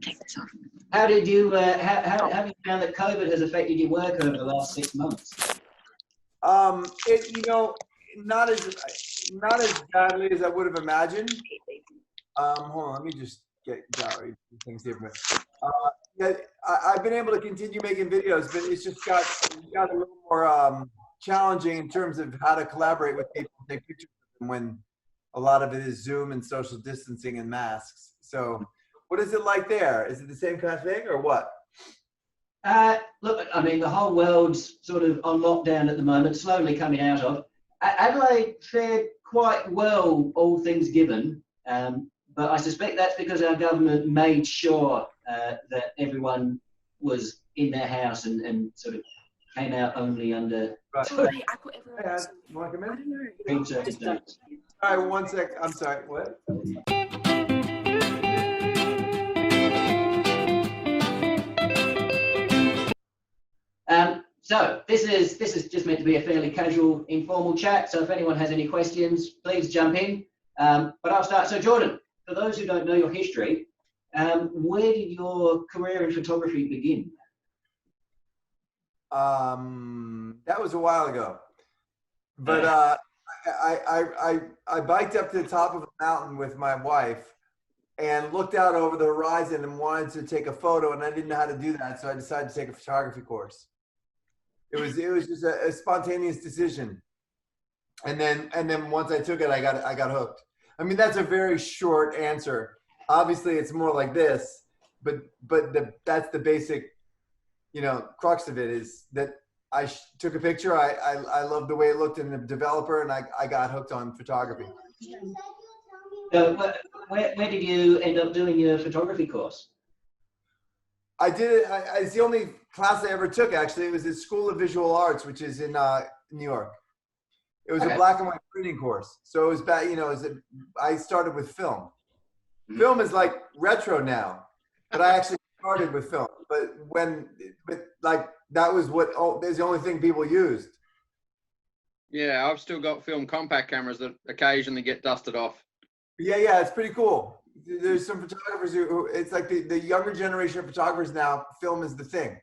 Take this off. How did you, how have you found that COVID has affected your work over the last 6 months? You know, not as badly as I would have imagined. Hold on, let me just get gallery things here. Yeah, I've been able to continue making videos, but it's just got a little more challenging in terms of how to collaborate with people and take pictures of them when a lot of it is Zoom and social distancing and masks. So what is it like there? Is it the same kind of thing or what? Look, I mean, the whole world's sort of on lockdown at the moment, slowly coming out of. Adelaide fared quite well, all things given, but I suspect that's because our government made sure that everyone was in their house and sort of came out only under Sorry, I put everyone else. You want to come in? extreme circumstances. All right, 1 sec. I'm sorry. What? So this is just meant to be a fairly casual, informal chat. So if anyone has any questions, please jump in. But I'll start. So Jordan, for those who don't know your history, where did your career in photography begin? That was a while ago, but I biked up to the top of a mountain with my wife and looked out over the horizon and wanted to take a photo, and I didn't know how to do that, so I decided to take a photography course. It was just a spontaneous decision, and then once I took it, I got hooked. I mean, that's a very short answer. Obviously, it's more like this, but that's the basic, you know, crux of it is that I took a picture. I loved the way it looked in the developer, and I got hooked on photography. So where did you end up doing your photography course? I did it. It's the only class I ever took, actually. It was at School of Visual Arts, which is in New York. It was a black and white printing course. So it was back, you know, I started with film. Film is like retro now, but I actually started with film. But like that was there's the only thing people used. Yeah, I've still got film compact cameras that occasionally get dusted off. Yeah, it's pretty cool. There's some photographers who it's like the younger generation of photographers now, film is the thing.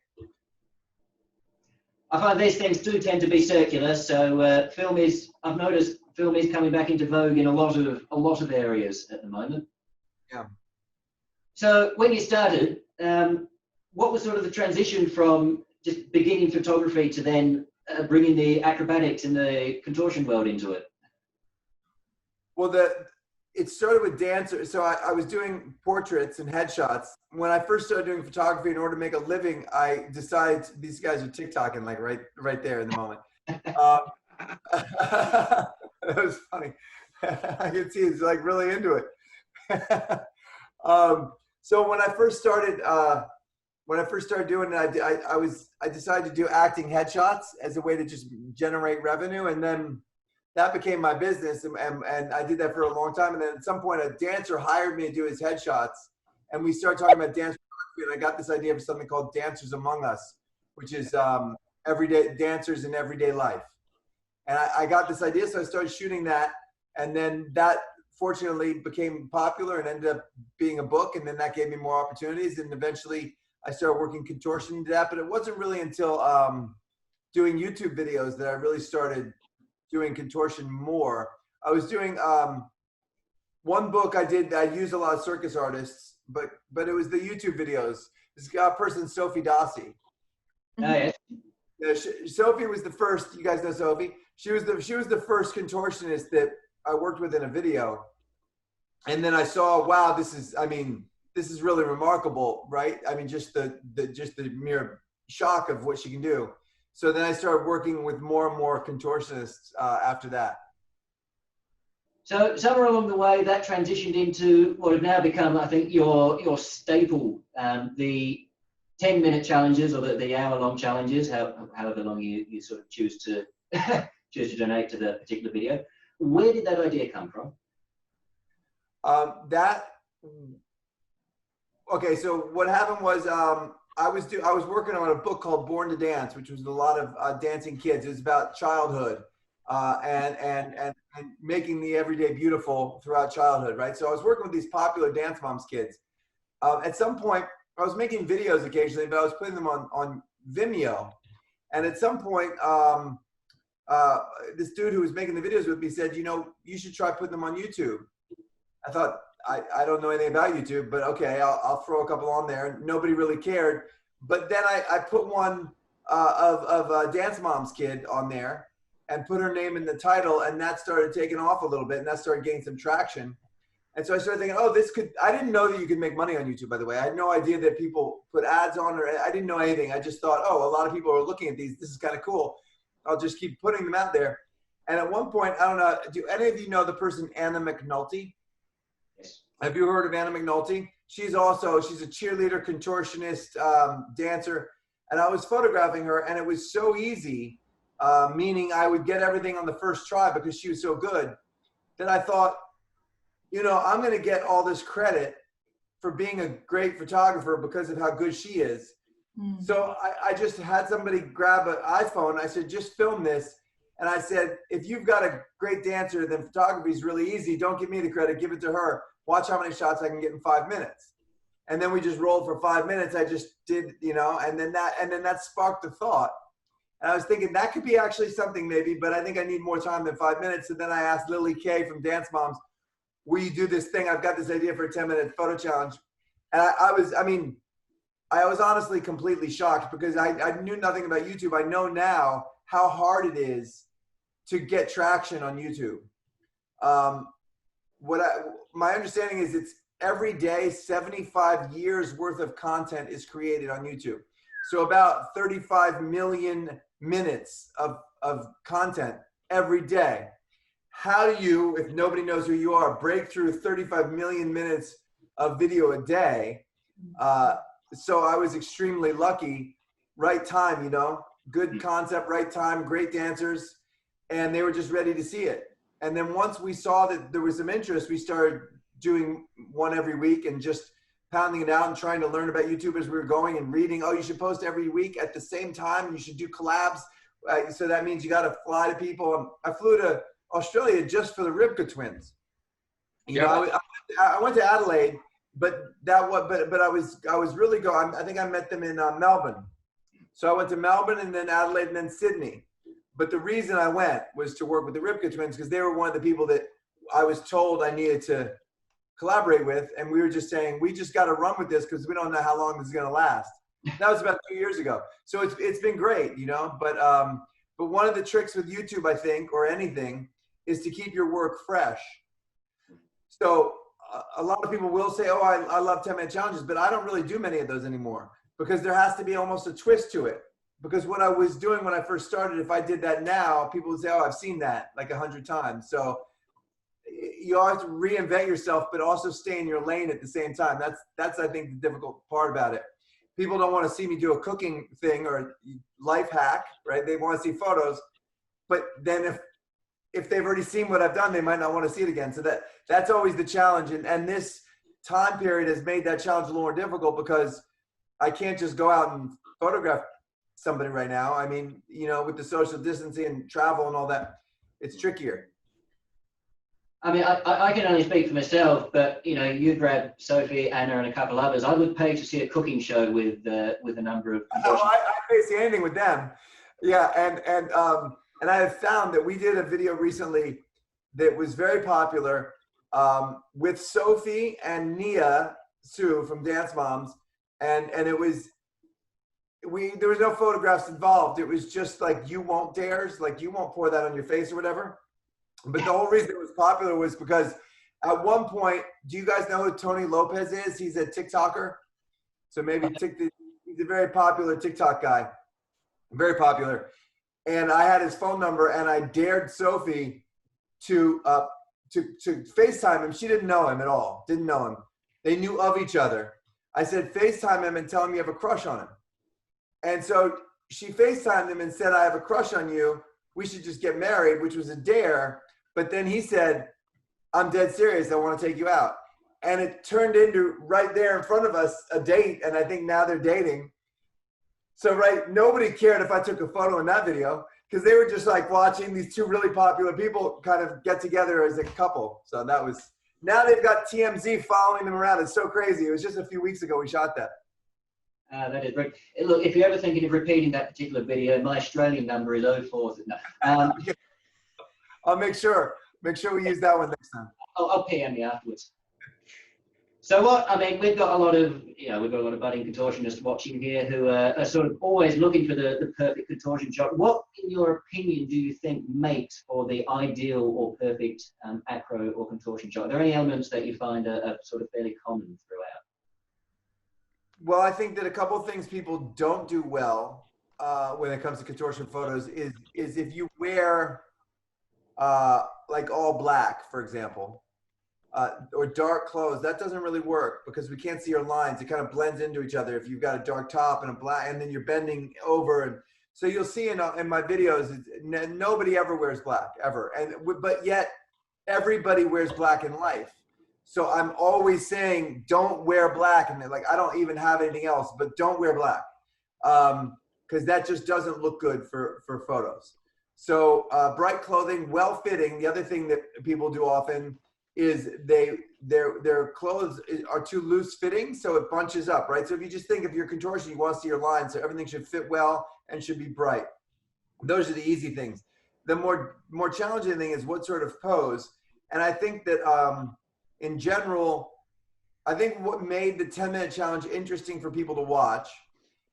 I find these things do tend to be circular, so I've noticed film is coming back into vogue in a lot of areas at the moment. Yeah. So when you started, what was sort of the transition from just beginning photography to then bringing the acrobatics and the contortion world into it? Well, it started with dancers. So I was doing portraits and headshots. When I first started doing photography in order to make a living, I decided these guys are TikToking like right there in the moment. That was funny. I could see it's like really into it. So when I first started doing it, I decided to do acting headshots as a way to just generate revenue, and then that became my business, and I did that for a long time. And then at some point, a dancer hired me to do his headshots, and we started talking about dance photography, and I got this idea for something called Dancers Among Us, which is everyday dancers in everyday life. And I got this idea, so I started shooting that, and then that fortunately became popular and ended up being a book, and then that gave me more opportunities, and eventually I started working contortion into that. But it wasn't really until doing YouTube videos that I really started doing contortion more. I was doing one book I used a lot of circus artists, but it was the YouTube videos. This person, Sophie Dossi. Oh, yeah. Yeah, Sophie was the first. You guys know Sophie. She was the first contortionist that I worked with in a video, and then I saw, wow, this is really remarkable, right? I mean, just the mere shock of what she can do. So then I started working with more and more contortionists after that. So somewhere along the way, that transitioned into what have now become, I think, your staple, the 10-minute challenges or the hour-long challenges, however long you sort of choose to donate to the particular video. Where did that idea come from? Okay, so what happened was I was working on a book called Born to Dance, which was a lot of dancing kids. It was about childhood and making the everyday beautiful throughout childhood, right? So I was working with these popular Dance Moms kids, At some point, I was making videos occasionally, but I was putting them on Vimeo. And at some point, this dude who was making the videos with me said, you know, you should try putting them on YouTube. I thought, I don't know anything about YouTube, but okay, I'll throw a couple on there. Nobody really cared. But then I put one of Dance Mom's kid on there and put her name in the title, and that started taking off a little bit, and that started getting some traction. And so I started thinking, oh, this could, I didn't know that you could make money on YouTube, by the way. I had no idea that people put ads on, or I didn't know anything. I just thought, oh, a lot of people are looking at these. This is kind of cool. I'll just keep putting them out there. And at one point, I don't know, do any of you know the person Anna McNulty? Yes. Have you heard of Anna McNulty? She's a cheerleader, contortionist, dancer. And I was photographing her, and it was so easy, meaning I would get everything on the first try because she was so good, that I thought, you know, I'm going to get all this credit for being a great photographer because of how good she is. Mm. So I just had somebody grab an iPhone. I said, just film this. And I said, if you've got a great dancer, then photography is really easy. Don't give me the credit. Give it to her. Watch how many shots I can get in 5 minutes. And then we just rolled for 5 minutes. I just did, you know, and then that sparked the thought. And I was thinking that could be actually something maybe, but I think I need more time than 5 minutes. And then I asked Lily Kay from Dance Moms, will you do this thing? I've got this idea for a 10-minute photo challenge. And I was honestly completely shocked because I knew nothing about YouTube. I know now how hard it is to get traction on YouTube. My understanding is it's every day, 75 years worth of content is created on YouTube. So about 35 million minutes of content every day. How do you, if nobody knows who you are, break through 35 million minutes of video a day? So I was extremely lucky. Right time, you know, good concept, right time, great dancers, and they were just ready to see it. And then once we saw that there was some interest, we started doing one every week and just pounding it out and trying to learn about YouTube as we were going and reading, oh, you should post every week at the same time. You should do collabs. So that means you got to fly to people. I flew to Australia just for the Ribka twins. You know, I went to Adelaide, but I was really going. I think I met them in Melbourne. So I went to Melbourne and then Adelaide and then Sydney. But the reason I went was to work with the Ribka twins because they were one of the people that I was told I needed to collaborate with, and we were just saying we just got to run with this because we don't know how long this is going to last. That was about 2 years ago. So it's been great, you know. But one of the tricks with YouTube, I think, or anything, is to keep your work fresh. So a lot of people will say, oh, I love 10-minute challenges, but I don't really do many of those anymore because there has to be almost a twist to it. Because what I was doing when I first started, if I did that now, people would say, oh, I've seen that like 100 times. So you always have to reinvent yourself, but also stay in your lane at the same time. That's I think, the difficult part about it. People don't want to see me do a cooking thing or life hack, right? They want to see photos. But then if they've already seen what I've done, they might not want to see it again. So that's always the challenge. And this time period has made that challenge a little more difficult because I can't just go out and photograph somebody right now. I mean, you know, with the social distancing and travel and all that, it's trickier. I mean, I can only speak for myself, but you know, you grab Sophie, Anna, and a couple others. I would pay to see a cooking show with a number of. I pay to see anything with them. Yeah, and I have found that we did a video recently that was very popular with Sophie and Nia Sue from Dance Moms, and it was. There was no photographs involved. It was just like you won't dares, like you won't pour that on your face or whatever. But the whole reason it was popular was because at one point, do you guys know who Tony Lopez is? He's a TikToker. So maybe he's a very popular TikTok guy, very popular. And I had his phone number and I dared Sophie to FaceTime him. She didn't know him at all, didn't know him. They knew of each other. I said, FaceTime him and tell him you have a crush on him. And so she FaceTimed him and said, I have a crush on you. We should just get married, which was a dare. But then he said, I'm dead serious. I want to take you out. And it turned into right there in front of us a date. And I think now they're dating. So nobody cared if I took a photo in that video because they were just like watching these two really popular people kind of get together as a couple. So that was Now they've got TMZ following them around. It's so crazy. It was just a few weeks ago we shot that. That is great. Look, if you're ever thinking of repeating that particular video, my Australian number is 04. No. I'll make sure we use that one next time. I'll PM you afterwards. So what, I mean, we've got a lot of budding contortionists watching here who are sort of always looking for the perfect contortion shot. What, in your opinion, do you think makes for the ideal or perfect acro or contortion shot? Are there any elements that you find are sort of fairly common throughout? Well, I think that a couple of things people don't do well when it comes to contortion photos is if you wear like all black, for example, or dark clothes, that doesn't really work because we can't see your lines. It kind of blends into each other if you've got a dark top and a black, and then you're bending over. And so you'll see in my videos, nobody ever wears black, ever. But yet everybody wears black in life. So I'm always saying, don't wear black. And they're like, I don't even have anything else, but don't wear black. Because that just doesn't look good for photos. So bright clothing, well-fitting. The other thing that people do often is their clothes are too loose-fitting, so it bunches up, right? So if you just think of your contortion, you want to see your lines, so everything should fit well and should be bright. Those are the easy things. The more challenging thing is what sort of pose. And I think that in general, I think what made the 10-minute challenge interesting for people to watch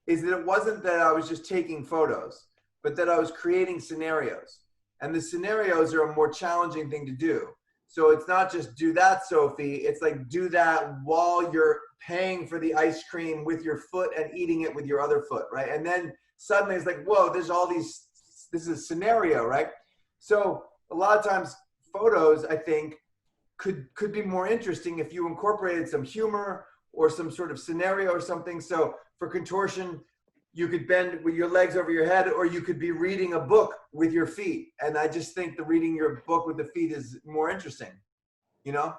is that it wasn't that I was just taking photos, but that I was creating scenarios. And the scenarios are a more challenging thing to do. So it's not just do that, Sophie. It's like do that while you're paying for the ice cream with your foot and eating it with your other foot, right? And then suddenly it's like, whoa, there's all these, this is a scenario, right? So a lot of times photos, I think, could be more interesting if you incorporated some humor or some sort of scenario or something. So for contortion, you could bend with your legs over your head, or you could be reading a book with your feet. And I just think the reading your book with the feet is more interesting, you know?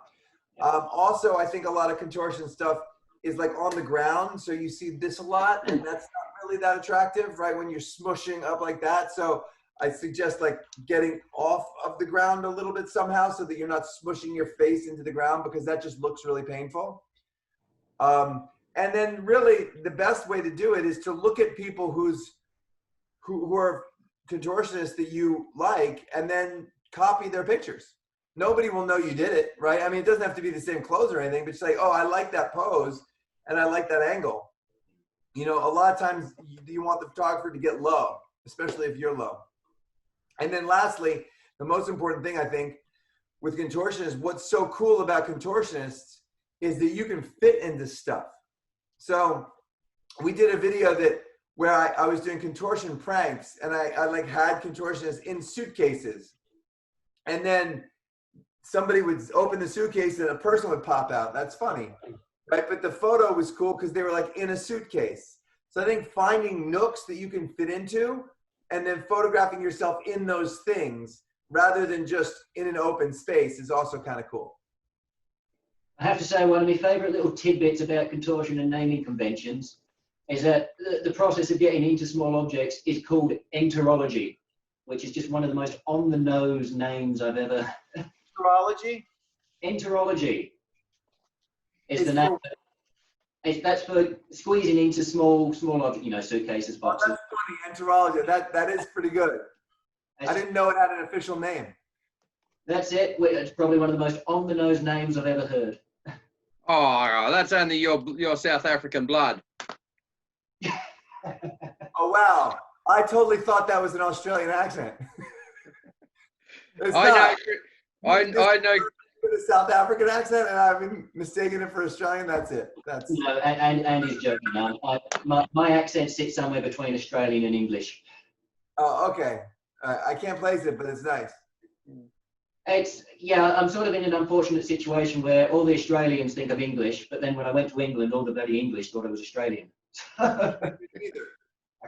Also, I think a lot of contortion stuff is like on the ground. So you see this a lot, and that's not really that attractive, right? When you're smushing up like that. So I suggest like getting off of the ground a little bit somehow so that you're not smushing your face into the ground, because that just looks really painful. And then really the best way to do it is to look at people who are contortionists that you like, and then copy their pictures. Nobody will know you did it, right? I mean, it doesn't have to be the same clothes or anything, but just like, oh, I like that pose and I like that angle. You know, a lot of times you want the photographer to get low, especially if you're low. And then lastly, the most important thing I think with contortionists, what's so cool about contortionists is that you can fit into stuff. So we did a video where I was doing contortion pranks, and I like had contortionists in suitcases, and then somebody would open the suitcase and a person would pop out. That's funny, right? But the photo was cool because they were like in a suitcase. So I think finding nooks that you can fit into and then photographing yourself in those things rather than just in an open space is also kind of cool. I have to say, one of my favourite little tidbits about contortion and naming conventions is that the process of getting into small objects is called enterology, which is just one of the most on-the-nose names I've ever. Enterology? Enterology is the name. That's for squeezing into small objects, you know, suitcases, boxes. Oh, that's funny, enterology. That is pretty good. I didn't know it had an official name. That's it. It's probably one of the most on-the-nose names I've ever heard. Oh, that's only your South African blood. Oh, wow. I totally thought that was an Australian accent. I know. With a South African accent, and I've been mistaken it for Australian. That's it. That's no, and he's joking. My accent sits somewhere between Australian and English. Oh, okay. I can't place it, but it's nice. I'm sort of in an unfortunate situation where all the Australians think I'm English, but then when I went to England, all the bloody English thought I was Australian. I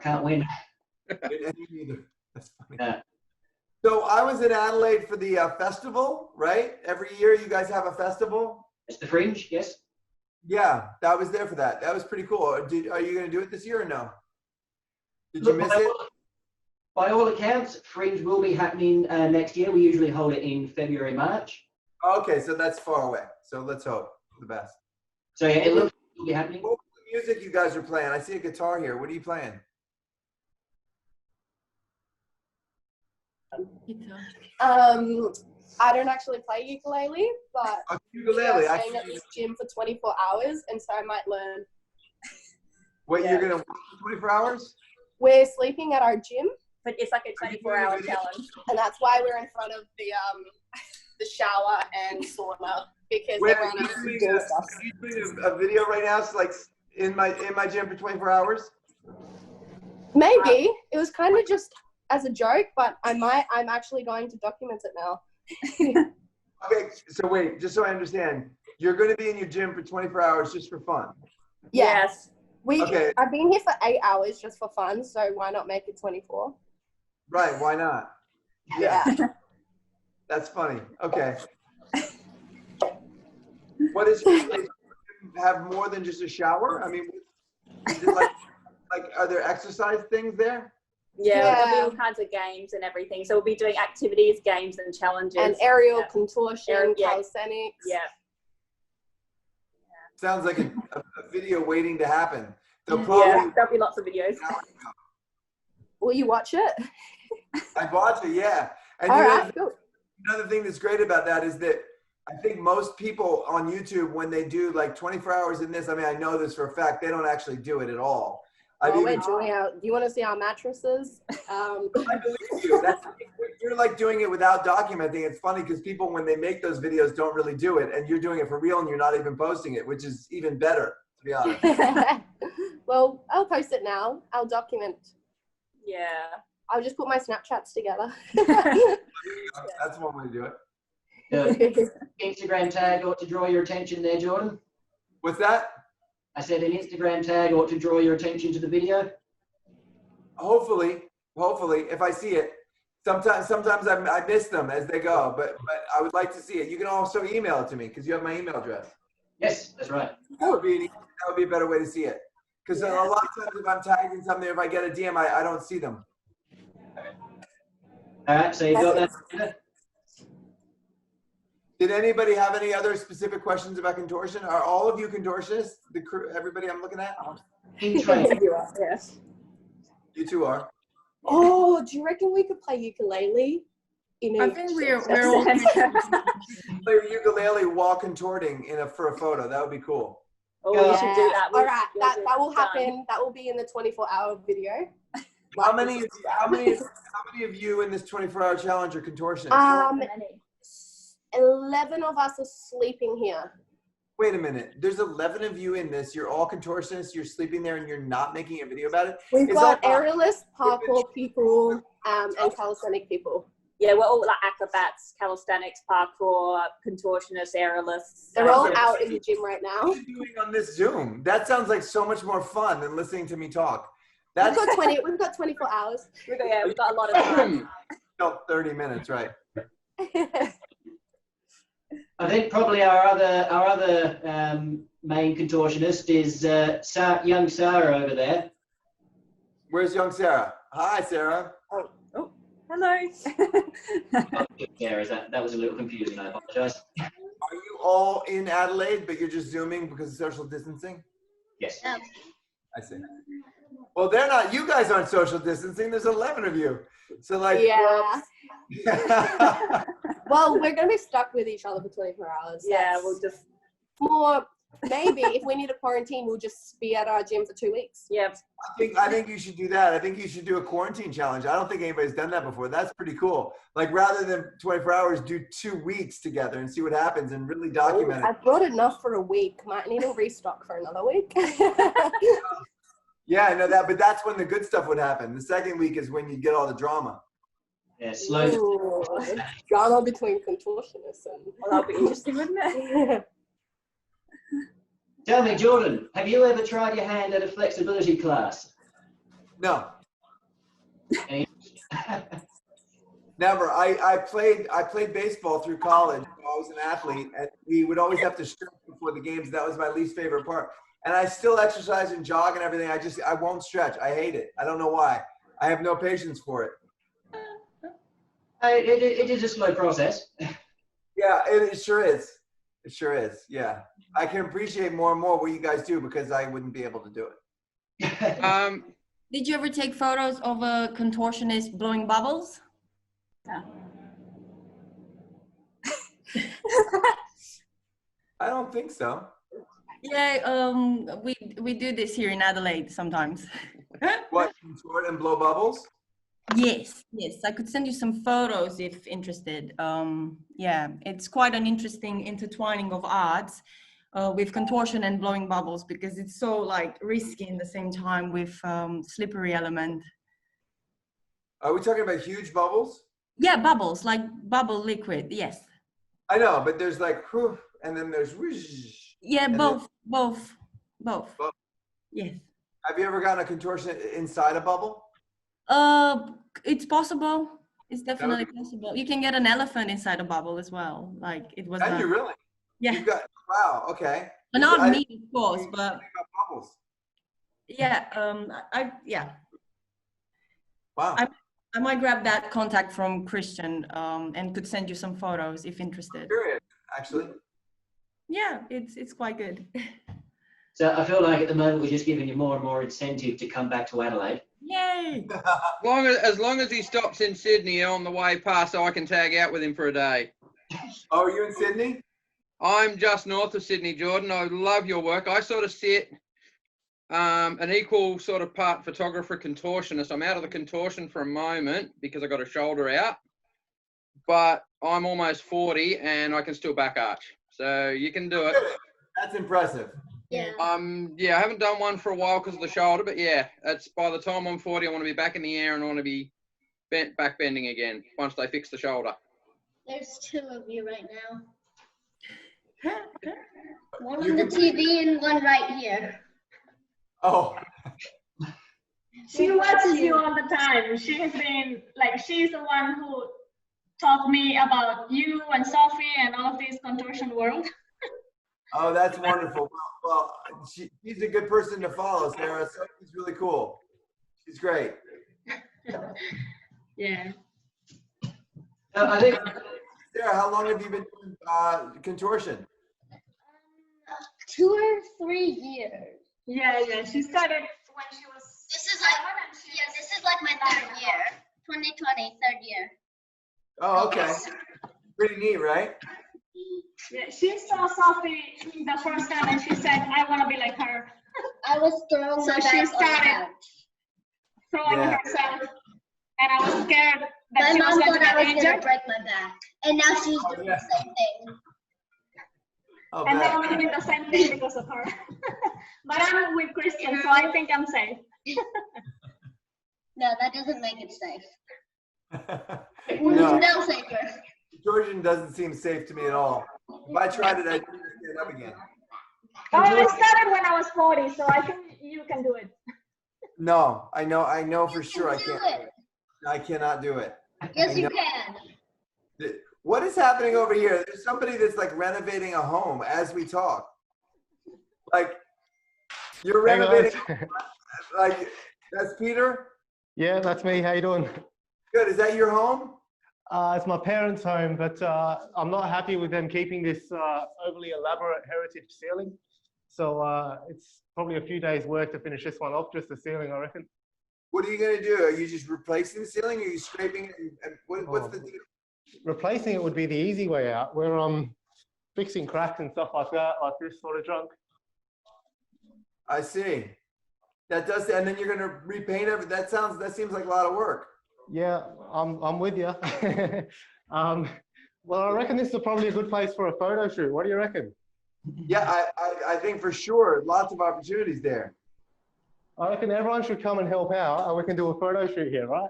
can't win. Neither. That's funny. Yeah. So I was in Adelaide for the festival, right? Every year you guys have a festival? It's the Fringe, yes. Yeah, I was there for that. That was pretty cool. Are you going to do it this year or no? Did you miss it? By all accounts, Fringe will be happening next year. We usually hold it in February, March. Okay, so that's far away. So let's hope for the best. So yeah, it looks like it'll be happening. What was the music you guys are playing? I see a guitar here. What are you playing? I don't actually play ukulele, but Oh, ukulele. we're I staying at see. this gym for 24 hours, and so I might learn. What Yeah. you're gonna work for 24 hours? We're sleeping at our gym, But it's like a Are you 24-hour doing a video? challenge. and that's why we're in front of the shower and sauna because Wait, everyone are else you is doing doing a, stuff. are you doing a video right now? So like in my gym for 24 hours? Maybe it was kind of just as a joke, but I'm actually going to document it now. Okay, so wait, just so I understand, you're going to be in your gym for 24 hours just for fun. Yeah. Yes. Okay. I've been here for 8 hours just for fun, so why not make it 24? Right, why not? Yeah. That's funny. Okay. What is have more than just a shower? I mean, is it like are there exercise things there? Yeah, Yeah. there'll be all kinds of games and everything. So we'll be doing activities, games, and challenges. And aerial Yeah. contortion, Yeah. calisthenics. Yeah. Sounds like a video waiting to happen. They'll Yeah, probably there'll be lots of videos. Will you watch it? I watch it, yeah. And All you know, right, cool. another thing that's great about that is that I think most people on YouTube, when they do like 24 hours in this, I mean, I know this for a fact, they don't actually do it at all. I've Oh, we're even, doing our. Do you want to see our mattresses? I believe you. You're like doing it without documenting. It's funny because people, when they make those videos, don't really do it, and you're doing it for real, and you're not even posting it, which is even better, to be honest. Well, I'll post it now. I'll document. Yeah. I'll just put my Snapchats together. That's one way to do it. The Instagram tag ought to draw your attention there, Jordan. What's that? I said an Instagram tag ought to draw your attention to the video. Hopefully, if I see it. Sometimes I miss them as they go, but I would like to see it. You can also email it to me because you have my email address. Yes, that's right. That would be a better way to see it. Because a lot of times if I'm tagged in something, if I get a DM, I don't see them. All right, so you got that. Did anybody have any other specific questions about contortion? Are all of you contortionists? The crew, everybody I'm looking at? In training. Yes. You two are. Oh, do you reckon we could play ukulele? I think we're all Play your ukulele while contorting for a photo. That would be cool. Oh, we should do that. All right, We'll that do will done. happen. That will be in the 24-hour video. How many of you in this 24-hour challenge are contortionists? How many? 11 of us are sleeping here. Wait a minute. There's 11 of you in this. You're all contortionists. You're sleeping there and you're not making a video about it? We've Is got that- aerialists, parkour people, and calisthenic people. Yeah, we're all like acrobats, calisthenics, parkour, contortionists, aerialists. They're all Okay. out in the gym right now. What are you doing on this Zoom? That sounds like so much more fun than listening to me talk. We've That's got 24 hours. We've got a lot of time. 30 minutes, right? I think probably our other main contortionist is young Sarah over there. Where's young Sarah? Hi, Sarah. Hello. Sarah, that was a little confusing. I apologise. Are you all in Adelaide, but you're just Zooming because of social distancing? Yes. I see. Well, they're not. You guys aren't social distancing. There's 11 of you. So like. Yeah. Yeah. Well, we're going to be stuck with each other for 24 hours. Yeah, That's we'll just. more. Maybe if we need a quarantine, we'll just be at our gym for 2 weeks. Yeah. I think you should do that. I think you should do a quarantine challenge. I don't think anybody's done that before. That's pretty cool. Like rather than 24 hours, do 2 weeks together and see what happens and really document I it. brought enough for a week. Might need to restock for another week. Yeah, I know that, but that's when the good stuff would happen. The second week is when you get all the drama. Yeah, slowly. Ooh, drama between contortionists and. Well, that'll be interesting, wouldn't it? Tell me, Jordan, have you ever tried your hand at a flexibility class? No, Any- never. I played baseball through college. I was an athlete, and we would always have to stretch before the games. That was my least favorite part. And I still exercise and jog and everything. I won't stretch. I hate it. I don't know why. I have no patience for it. It is a slow process. Yeah, it sure is. It sure is. Yeah. I can appreciate more and more what you guys do because I wouldn't be able to do it. Did you ever take photos of a contortionist blowing bubbles? Yeah. I don't think so. Yeah, we do this here in Adelaide sometimes. What, contort and blow bubbles? Yes, I could send you some photos if interested. Yeah, it's quite an interesting intertwining of arts with contortion and blowing bubbles because it's so like risky in the same time with slippery element. Are we talking about huge bubbles? Yeah, bubbles, like bubble liquid, yes. I know, but there's like whew, and then there's whoosh. Yeah, And both. Both. Yes. Have you ever gotten a contortion inside a bubble? It's possible. It's definitely possible. You can get an elephant inside a bubble as well. Like it was. Can you really? Yeah. You've got, wow. Okay. But not me, of course. But bubbles. yeah. Yeah. Wow. I might grab that contact from Christian and could send you some photos if interested. Curious, actually. Yeah, it's quite good. So I feel like at the moment we're just giving you more and more incentive to come back to Adelaide. Yay! As long as he stops in Sydney on the way past, so I can tag out with him for a day. Oh, are you in Sydney? I'm just north of Sydney, Jordan. I love your work. I sort of sit an equal sort of part photographer, contortionist. I'm out of the contortion for a moment because I got a shoulder out, but I'm almost 40 and I can still back arch. So you can do it. That's impressive. Yeah. Yeah, I haven't done one for a while because of the shoulder, but yeah, it's by the time I'm 40, I want to be back in the air and I want to be back bending again once they fix the shoulder. There's two of you right now. One You on the can- TV and one right here. Oh, She watches you all the time. She's been like, she's the one who taught me about you and Sophie and all of this contortion world. oh, that's wonderful. Well, she's a good person to follow, Sarah. Sophie's really cool. She's great. Yeah. I think Sarah, how long have you been doing contortion? 2 or 3 years. Yeah. She started when she was. This is like my 3rd year. 2020, 3rd year. Oh, okay. Pretty neat, right? Yeah, she saw Sophie the first time and she said, I want to be like her. I was throwing So my she back on the started couch. throwing Yeah. herself, and I was scared that My she was mom going to thought I get was gonna injured. break my back, and now she's doing yeah. the same thing. Oh, And then man. I'm doing the same thing because of her. But I'm with Christian, so I think I'm safe. No, that doesn't make it safe. No, No safer. Georgian doesn't seem safe to me at all. If I tried it, I'd stand up again. Oh, I started when I was 40, so I think you can do it. No, I know for sure I You can can't. do it. I cannot do it. Yes, I you know. can. What is happening over here? There's somebody that's like renovating a home as we talk. Like, you're Hey, renovating, guys. like, that's Peter? Yeah, that's me. How you doing? Good, is that your home? It's my parents' home, but I'm not happy with them keeping this overly elaborate heritage ceiling. So it's probably a few days' work to finish this one off, just the ceiling, I reckon. What are you gonna do? Are you just replacing the ceiling? Are you scraping it? And what's the deal? Replacing it would be the easy way out. We're fixing cracks and stuff like that, like this sort of junk. I see. That does, and then you're gonna repaint it. That seems like a lot of work. Yeah, I'm with you. Well, I reckon this is probably a good place for a photo shoot. What do you reckon? Yeah, I think for sure, lots of opportunities there. I reckon everyone should come and help out, and we can do a photo shoot here, right?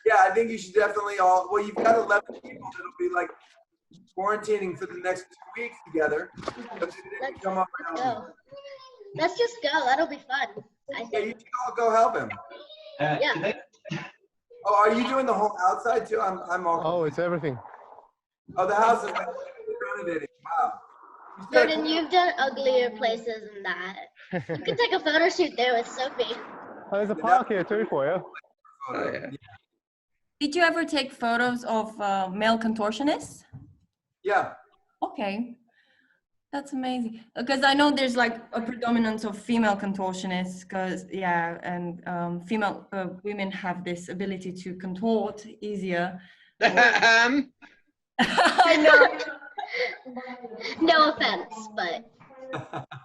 Yeah, I think you should definitely all. Well, you've got 11 people that'll be like quarantining for the next 2 weeks together. But they can come up and help Go. Let's just go. That'll be fun. I you. Yeah, you think. can all go help him. Yeah. do they- Oh, are you doing the whole outside too? I'm all. Oh, it's everything. Oh, the house is renovating. Wow. Jordan, you've done uglier places than that. You can take a photo shoot there with Sophie. Oh, there's a park here too for you. Oh, yeah. Did you ever take photos of male contortionists? Yeah. Okay. That's amazing. Because I know there's like a predominance of female contortionists, because yeah, and female women have this ability to contort easier. I know. No offense, but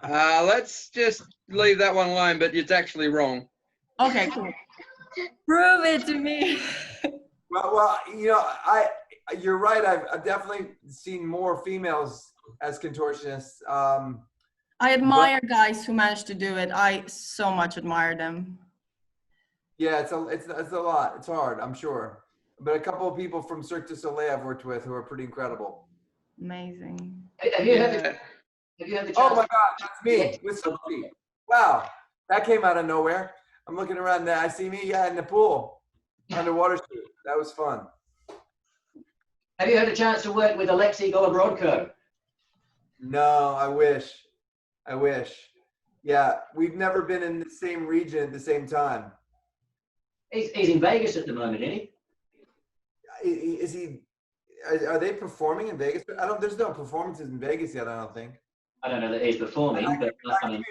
Let's just leave that one alone, but it's actually wrong. Okay, cool. Prove it to me. Well, you know, you're right. I've definitely seen more females as contortionists. I admire guys who manage to do it. I so much admire them. Yeah, it's a lot. It's hard, I'm sure. But a couple of people from Cirque du Soleil I've worked with who are pretty incredible. Amazing. Have you had the chance? Oh my God, that's me with Sophie. Wow, that came out of nowhere. I'm looking around there. I see me, in the pool, underwater shoot. That was fun. Have you had a chance to work with Alexei Golobrodko? No, I wish. Yeah, we've never been in the same region at the same time. He's in Vegas at the moment, isn't he? Is he? Are they performing in Vegas? There's no performances in Vegas yet, I don't think. I don't know that he's performing, but I mean,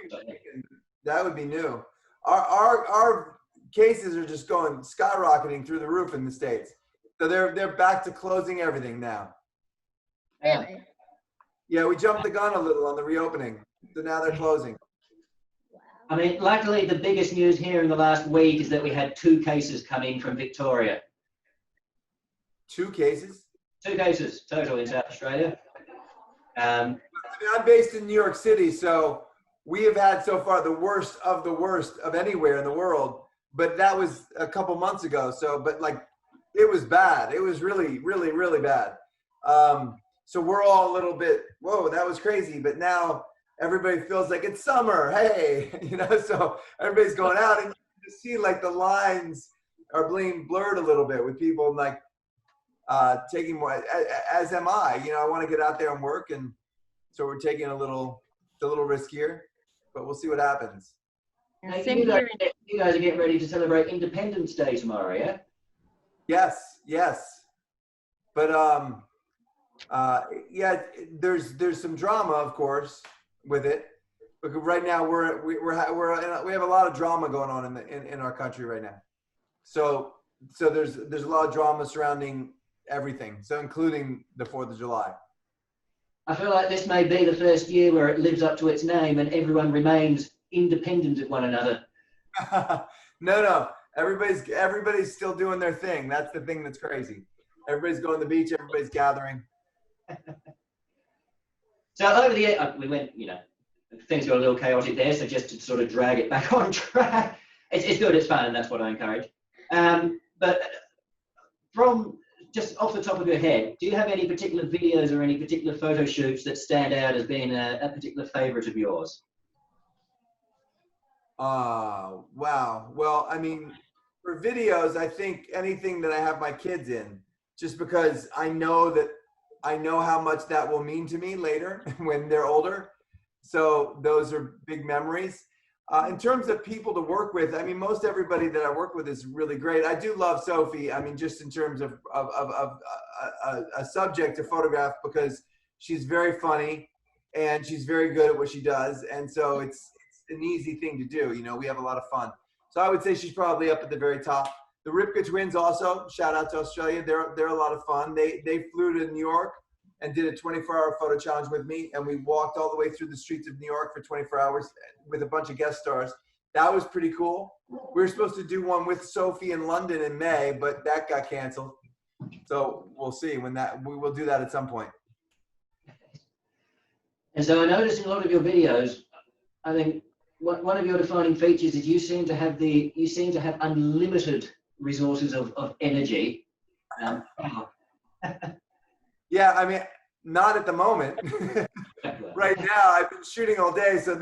that would be new. Our cases are just going skyrocketing through the roof in the States. So they're back to closing everything now. really. Yeah, we jumped the gun a little on the reopening. So now they're closing. I mean, luckily the biggest news here in the last week is that we had 2 cases come in from Victoria. 2 cases? 2 cases total in South Australia. I mean, I'm based in New York City, so we have had so far the worst of anywhere in the world. But that was a couple months ago. So, but like, it was bad. It was really, really, really bad. So we're all a little bit, whoa, that was crazy. But now everybody feels like it's summer. Hey, so everybody's going out, and you see like the lines are being blurred a little bit with people like taking more, as am I. I want to get out there and work, and so we're taking it's a little riskier, but we'll see what happens. You guys are getting ready to celebrate Independence Day tomorrow, yeah? Yes. But yeah, there's some drama, of course, with it. Because right now we have a lot of drama going on in our country right now. So there's a lot of drama surrounding everything, so including the 4th of July. I feel like this may be the first year where it lives up to its name and everyone remains independent of one another. No. Everybody's still doing their thing. That's the thing that's crazy. Everybody's going to the beach. Everybody's gathering. So over the year, we went, things got a little chaotic there. So just to sort of drag it back on track, it's good, it's fun, and that's what I encourage. But from just off the top of your head, do you have any particular videos or any particular photo shoots that stand out as being a particular favorite of yours? Wow. Well, I mean, for videos, I think anything that I have my kids in, just because I know how much that will mean to me later when they're older. So those are big memories. In terms of people to work with, I mean, most everybody that I work with is really great. I do love Sophie. I mean, just in terms of a subject to photograph, because she's very funny and she's very good at what she does. And so it's an easy thing to do. We have a lot of fun. So I would say she's probably up at the very top. The Ripka twins also, shout out to Australia. They're a lot of fun. They flew to New York and did a 24-hour photo challenge with me, and we walked all the way through the streets of New York for 24 hours with a bunch of guest stars. That was pretty cool. We were supposed to do one with Sophie in London in May, but that got canceled. So we'll see we will do that at some point. And so I noticed in a lot of your videos, I think one of your defining features is you seem to have unlimited resources of energy. Yeah, I mean, not at the moment. Right now, I've been shooting all day, so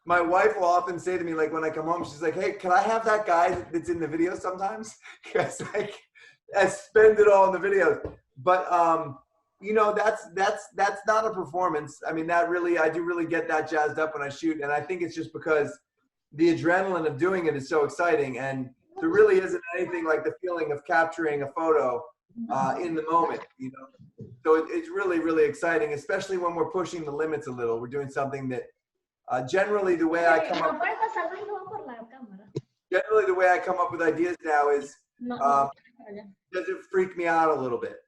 my wife will often say to me, like when I come home, she's like, "Hey, can I have that guy that's in the video sometimes?" Because I spend it all in the videos. But that's not a performance. I mean, I do really get that jazzed up when I shoot, and I think it's just because the adrenaline of doing it is so exciting, and there really isn't anything like the feeling of capturing a photo in the moment, you know. So it's really, really exciting, especially when we're pushing the limits a little. We're doing something that generally the way I come up with ideas now is does it freak me out a little bit?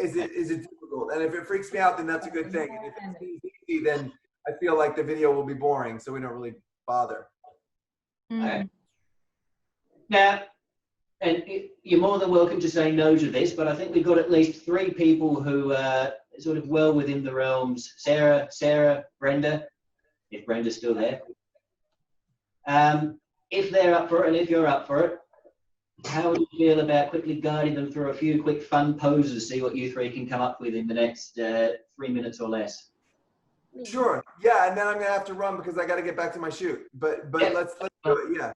Is it difficult? And if it freaks me out, then that's a good thing. And if it's easy, then I feel like the video will be boring, so we don't really bother. Okay. Now, and you're more than welcome to say no to this, but I think we've got at least 3 people who are sort of well within the realms. Sarah, Brenda, if Brenda's still there. If they're up for it, and if you're up for it, how would you feel about quickly guiding them through a few quick fun poses, see what you 3 can come up with in the next 3 minutes or less? Sure. Yeah, and then I'm gonna have to run because I got to get back to my shoot. But yeah. let's do it. Yeah.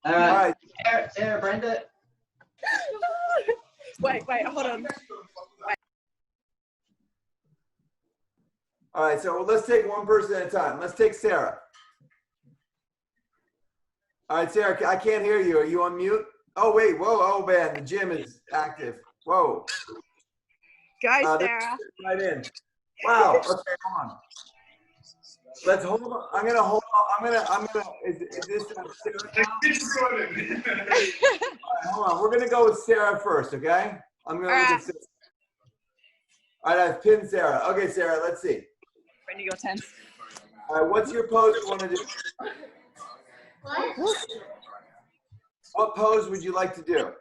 All right. Sarah, Brenda. Wait, hold on. All right, so let's take one person at a time. Let's take Sarah. All right, Sarah, I can't hear you. Are you on mute? Oh, wait, whoa, oh man, the gym is active. Whoa. Go, Sarah. Right in. Wow, okay, hold on. Let's hold on. I'm gonna hold on. Is this Sarah now? All right, hold on. We're gonna go with Sarah first, okay? I'm gonna look at Sarah. All right, I've pinned Sarah. Okay, Sarah, let's see. Brenda, your turn. All right, what's your pose you want to do? What? What pose would you like to do?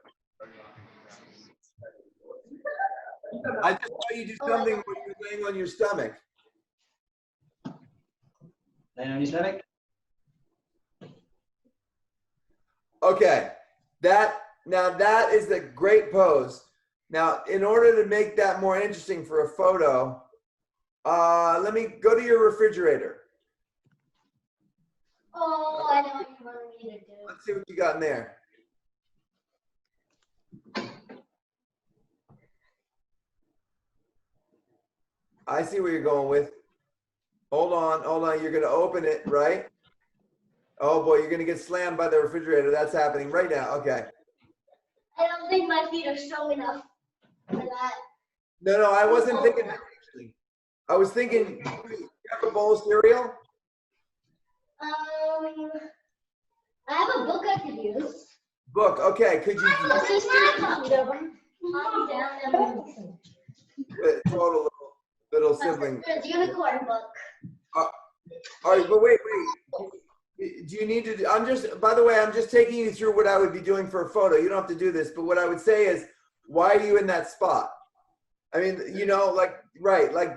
I just saw you do something when you're laying on your stomach. Laying on your stomach? Okay, now that is a great pose. Now, in order to make that more interesting for a photo, let me go to your refrigerator. Oh, I know what you want me to do. Let's see what you got in there. I see where you're going with. Hold on. You're going to open it, right? Oh boy, you're going to get slammed by the refrigerator. That's happening right now. Okay. I don't think my feet are strong enough for that. No, I wasn't thinking that actually. I was thinking, you have a bowl of cereal? I have a book I could use. Book, okay. Could you? My sister's computer. Total little sibling. It's a unicorn book. All right, but wait. Do you need to? By the way, I'm just taking you through what I would be doing for a photo. You don't have to do this, but what I would say is, why are you in that spot? I mean, you know, like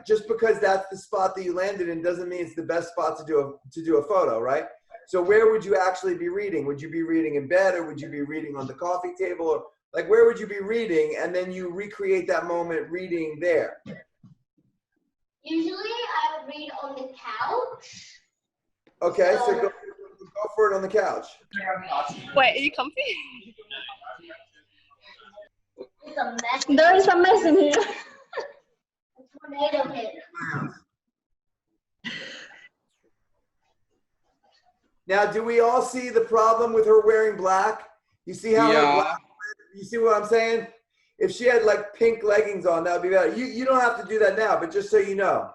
just because that's the spot that you landed in doesn't mean it's the best spot to do a photo, right? So where would you actually be reading? Would you be reading in bed, or would you be reading on the coffee table, or like where would you be reading? And then you recreate that moment reading there. Usually, I would read on the couch. Okay, so go for it on the couch. Wait, are you comfy? It's a mess. There is a mess in here. A tornado hit. Now, do we all see the problem with her wearing black? You see how her black, you see what I'm saying? If she had like pink leggings on, that would be better. You don't have to do that now, but just so you know.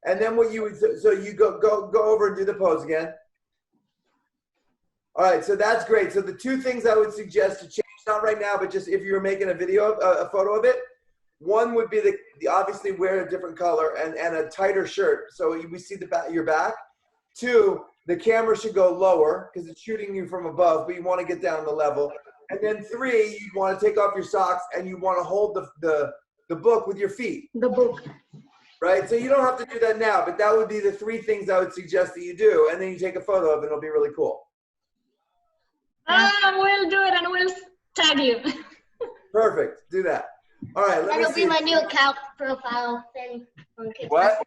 And then what you would, so you go over and do the pose again. All right, so that's great. So the 2 things I would suggest to change, not right now, but just if you were making a video, a photo of it, one would be the obviously wear a different color and a tighter shirt, so we see your back. 2, the camera should go lower because it's shooting you from above, but you want to get down the level. And then 3, you want to take off your socks and you want to hold the book with your feet. The book. Right, so you don't have to do that now, but that would be the 3 things I would suggest that you do, and then you take a photo of it, and it'll be really cool. We'll do it and we'll tag you. Perfect, do that. All right, let me see. That'll be my new account profile thing on Kids What? Messenger.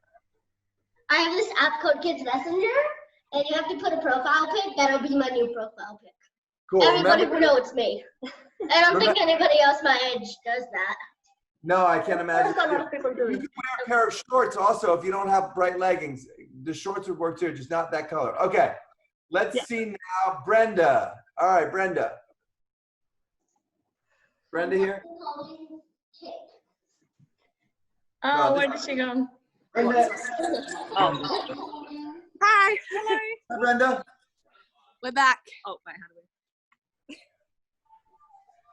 I have this app called Kids Messenger, and you have to put a profile pic. That'll be my new profile pic. Cool. Everybody will know it's me. I don't think anybody else my age does that. No, I can't imagine. There's a lot of people doing You it. could wear a pair of shorts also if you don't have bright leggings. The shorts would work too, just not that color. Okay, let's see now, Brenda. All right, Brenda. Brenda here? Oh, where did she go? Brenda. Hi. Hello. Hi, Brenda. We're back. Oh, wait, how do we?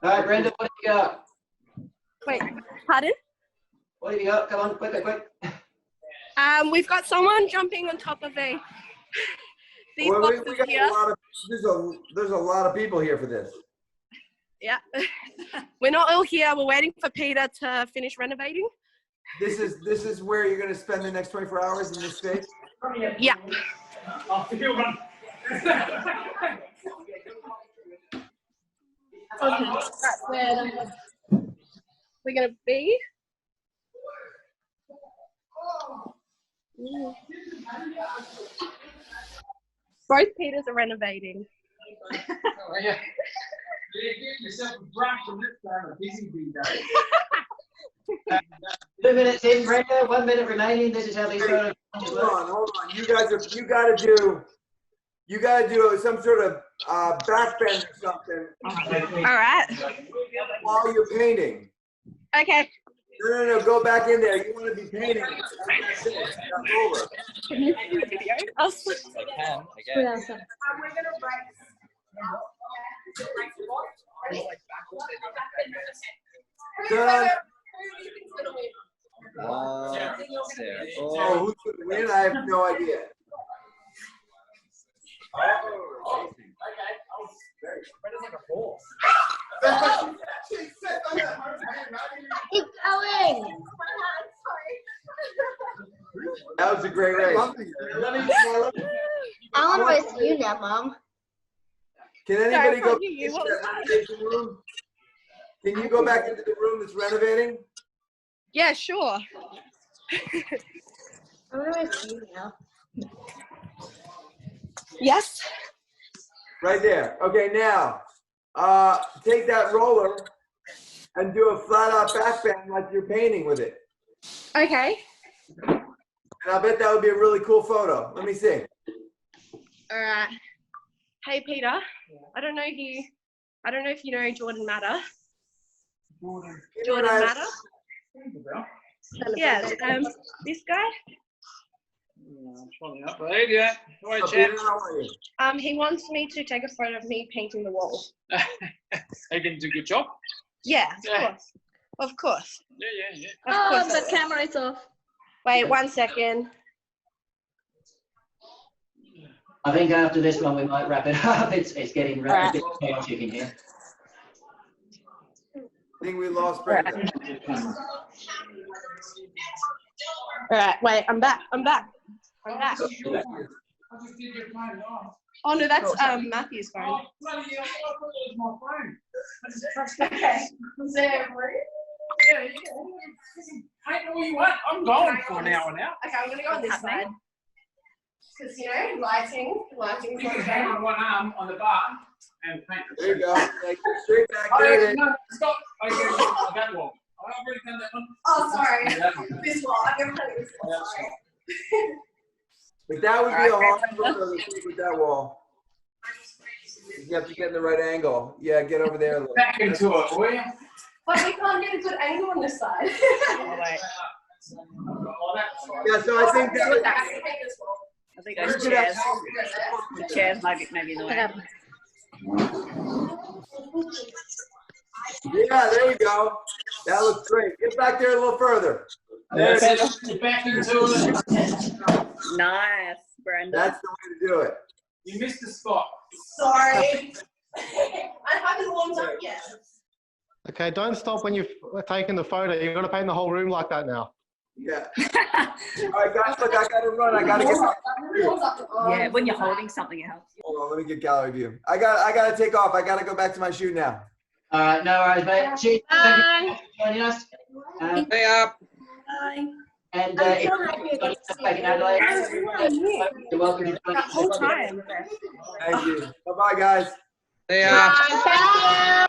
All right, Brenda, what have you got? Wait, pardon? What have you got? Come on, quick. We've got someone jumping on top of these Well, boxes we got here. there's a lot of people here for this. Yeah. We're not all here. We're waiting for Peter to finish renovating. This is where you're going to spend the next 24 hours in this space? Yeah. Okay, that's where we're going to be. Both Peters are renovating. Oh, yeah. You get yourself a brush and this time a busy bee day. 2 minutes in, Brenda. 1 minute remaining. This is how these photos Hold on. You gotta do some sort of backbend or something. All right. While you're painting. Okay. No. Go back in there. You want to be painting. Can you do a video? I'll switch. I guess. Good. Sarah. Oh, who's going to win? I have no idea. Keep going. That was a great race. I want to race you now, Mom. Can anybody go? What was that? Room? Can you go back into the room that's renovating? Yeah, sure. I want to race you now. Yes. Right there. Okay, now take that roller and do a flat out backbend like you're painting with it. Okay. And I bet that would be a really cool photo. Let me see. All right. Hey, Peter. I don't know if you know Jordan Matter. Jordan Matter? Yeah, this guy. Yeah. Hi, Chad. He wants me to take a photo of me painting the wall. Are you going to do a good job? Yeah, of course. Yeah. Of course Oh, the camera is off. Wait 1 second. I think after this one we might wrap it up. It's getting a bit chaotic in here. I think we lost Brenda. All right, wait, I'm back. Oh no, that's Matthew's phone. Bloody hell, I thought it was my phone. I just trust Okay. Is there a room? Yeah. Paint all you want. I'm going for an hour now. Okay, I'm gonna go on this side. Because lighting. You can hang on one arm on the bar and paint. There you go. Like, straight back there. No, stop. I got that wall. I've already done that one. Oh, sorry. Yeah, that one. This wall. I've never done this wall. Sorry. But that would be a hard photo to take with that wall. You have to get in the right angle. Yeah, get over there a little. Back into it, will you? But we can't get a good angle on this side. Oh, wait. Yeah, so I think that I think those chairs. The chairs maybe in the way. Yeah, there you go. That looks great. Get back there a little further. There it is. Back into it. Nice, Brenda. That's the way to do it. You missed the spot. Sorry. I haven't warmed up yet. Okay, don't stop when you've taken the photo. You've got to paint the whole room like that now. Yeah. All right, guys, look, I got to run. I got to get. Yeah, when you're holding something, it helps. Hold on, let me get gallery view. I got to take off. I got to go back to my shoot now. All right, no worries, mate. Cheers. Thank you for joining us. Stay up. Bye. And if you're back in Adelaide, you're welcome to join That us. whole time. Thank you. Bye-bye, guys. Stay up. Bye.